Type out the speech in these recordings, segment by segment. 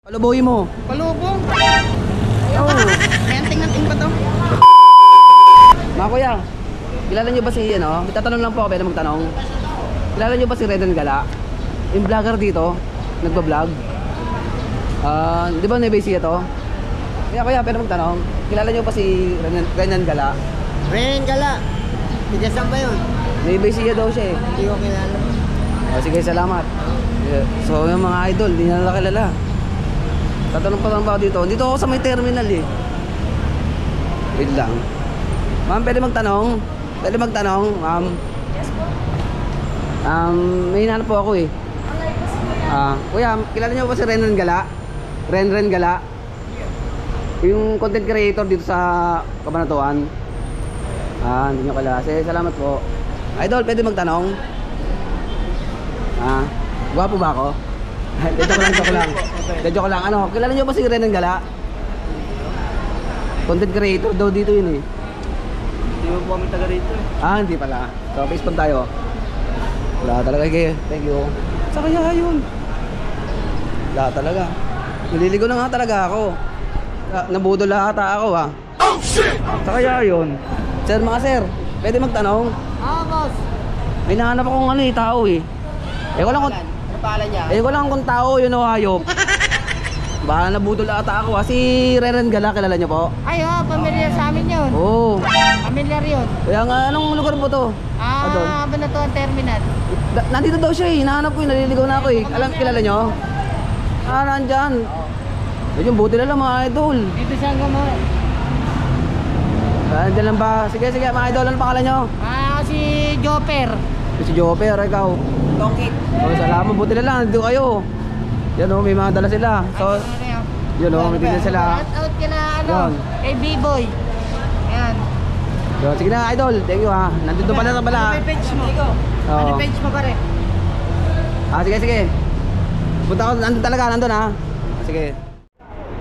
Palubuhin mo. Palubong. Oo. May anting-anting pa to. Mga kuya, kilala nyo ba si ano? Tatanong lang po ako, pwede magtanong. Kilala nyo ba si Renan Gala? Yung vlogger dito, nagpa-vlog. Di ba Nebesiya to? Kuya, pwede magtanong. Kilala nyo ba si Renan Gala? Renan Gala. Tiga saan ba yun? Nebesiya daw siya eh. Hindi ko kilala. Sige, salamat. So yung mga idol, di na nila kilala. Tatanong pa lang ba ako dito? Dito ako sa may terminal eh. Wait lang. Ma'am, pwede magtanong? Pwede magtanong, ma'am? Yes po. May hinahanap po ako eh. Kuya, kilala niyo ba si Renan Gala? Ren Gala? Yung content creator dito sa Cabanatuan. Hindi niyo kilala. Sige, salamat po. Idol, pwede magtanong? Gwapo ba ako? Joke lang. Ano, kilala niyo ba si Renan Gala? Content creator daw dito yun eh. Hindi mo po kami taga rito eh. Hindi pala. So, Facebook tayo. Wala talaga kayo. Thank you. Sa kaya yun? Wala talaga. Naliligo na nga talaga ako. Nabudol ata ako Oh shit! Sa kaya yun? Sir, mga sir, pwede magtanong? Boss. May nahanap akong tao eh. Ko lang kung... Ano pangalan niya? ko lang kung tao yun o hayop. Baka nabudol ata ako Si Renan Gala, kilala niyo po? Ay, pamilyar sa amin yun. Oo. Pamilyar yun. Kaya nga, anong lugar po to? Doon. Cabanatuan Terminal. Nandito daw siya eh, hinahanap ko naliligaw na ako eh. Kilala nyo? Nandyan. Medyo buti na lang mga idol. Dito siya gumawa. Nandyan lang ba? Sige, mga idol, ano pangalan nyo? Si Jopper. Si Jopper, ikaw. Tongkit. Salamat, buti na lang, nandito kayo. Yan o, may mga dala sila. So, yun o, may dala sila. Shout out kina Yun. kay B-Boy. Ayan. So, sige na idol, thank you ha. Nandito pala sa bala. Ano page mo? Ano page mo pare? Sige. Punta ako, nandun ha. Sige.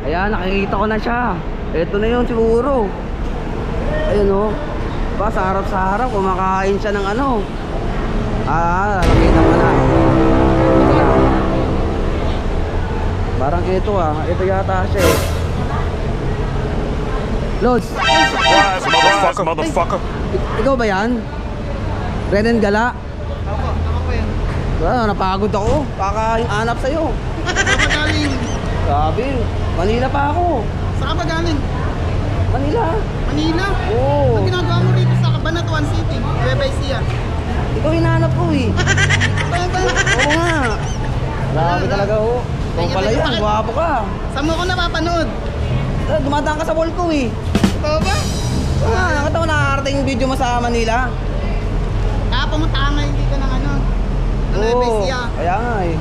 Ayan, nakikita ko na siya. Ito na yun siguro. Ayun o. Sa harap kumakain siya ng ano. Nakikita ko na. Parang ito ito yata siya eh. Lods! Surprise, motherfucker. Ikaw ba yan? Renan Gala? Ako po yun. Napagod ako. Kakahanap sa'yo. Saan ka galing? Sabi, Manila pa ako. Saan ka ba galing? Manila? Manila? Oo. Ang ginagawa mo rito sa Cabanatuan City? Nueva Ecija. Ikaw hinahanap ko eh. Ito ba? Oo nga. Grabe talaga oh. Ikaw pala yan, gwapo ka. Saan mo ko napapanood? Dumadaan ka sa wall ko eh. Ito ba? Oo nga, nakita ko nakakarating yung video mo sa Manila. Pumunta ka ngayon dito ng ano? Ng Nueva Ecija. Kaya nga eh.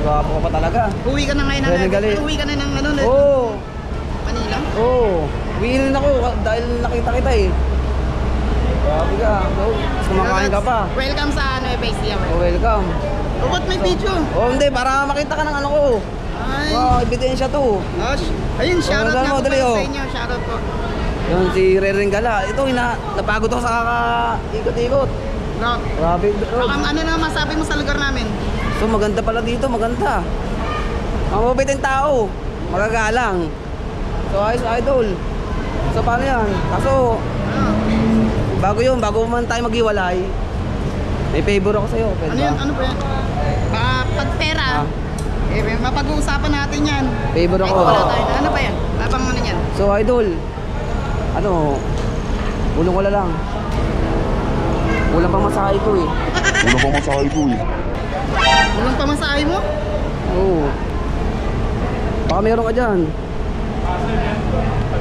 Gwapo ka pa talaga. Uwi ka na ngayon ng Renan Gala. Uwi ka na ng ano? Oo. Manila? Oo. Uwi rin ako dahil nakita kita eh. Grabe ka. Kumakain ka pa. Welcome sa Nueva Ecija. Welcome. Ba't may video? Hindi, para makita ka ng ano ko. Ay. Ebidensya to. Ayun, shoutout dali nga mo, po dali, pala oh. sa inyo. Shoutout po. Yun, si Renan Gala. Ito, napagod ako sa kaka-ikot-ikot. No. Grabe. Ano na masabi mo sa lugar namin? So, maganda pala dito, maganda. Mababait yung tao. Magagalang. So, ayos, idol. So, paano yan? Kaso, bago man tayo maghiwalay, may favor ako sa'yo. Pwede Ano ba? yan? Ano ba yan? Pag pera, mapag-uusapan natin yan. Favor ako. Wala tayo. Ano ba yan? Labang ano yan? So, idol, ulong ko lang. Kulang pang masahe ko eh. Walang pamasahe mo? Oo. Baka meron ka dyan.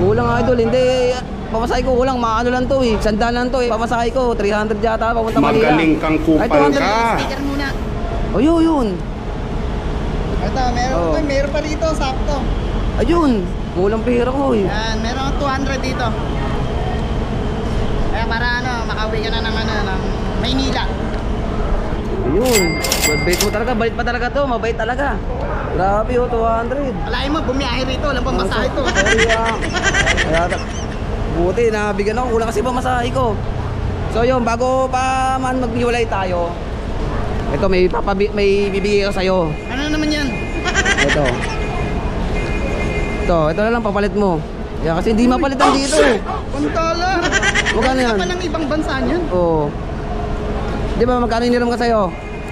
Kulang idol, hindi. Pamasahe ko kulang, maano lang to eh. Sandal lang to eh. Pamasahe ko, 300 yata, papunta Manila. Magaling kang kupal Ay, 200. ka. Sticker muna. Ayun. Ito, meron pa dito, sakto. Ayun. Kulang pera ko eh. Yan, meron akong 200 dito. Kaya para makauwi ka na ng ng Maynila. Ayun. Bait mo talaga, bait pa talaga to, mabait talaga. Grabe oh, 200. Alayin mo, bumiyahe rito, walang pamasahe to. Sorry buti, nabigyan ako, kulang kasi pamasahe ko. So yun, bago pa man maghiwalay tayo, ito may bibigay ko sa'yo. Ano naman yan? Ito. Ito na lang papalit mo. Yeah, kasi hindi mapalitan dito. $1. Magkano yan? Ka pa ng ibang bansa niyan. Oo. Di ba magkano iniram ka sa'yo?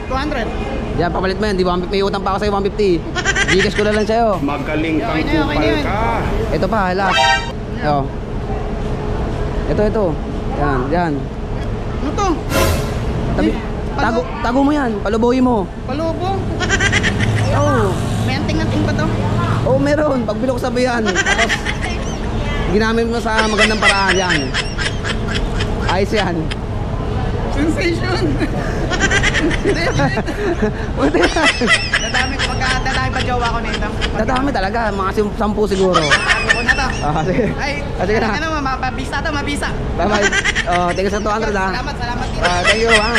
200. Yan, papalit mo yan. Di ba may utang pa ako sa'yo 150. Gcash ko na lang sa'yo. Magaling kang Okay na kupal yan. ka. Ito pa, last. Oh. Ito. Yan. Ano to? Tabi, tago mo yan. Palubuhin mo. Palubo. Oo. May anting-anting pa to. Oo, meron. Pagbilok sa yan. Tapos, ginamit mo sa magandang paraan yan. Ayos yan. Sensation. Buti yan. Dadami pa jowa ko nito. Dadami talaga. Mga 10 siguro. Tago ko na to. Sige. Ay, Sige na. ano, mabisa to, mabisa. Bye-bye. Oh, tingin sa 200 ha. Salamat dito. Thank you ha.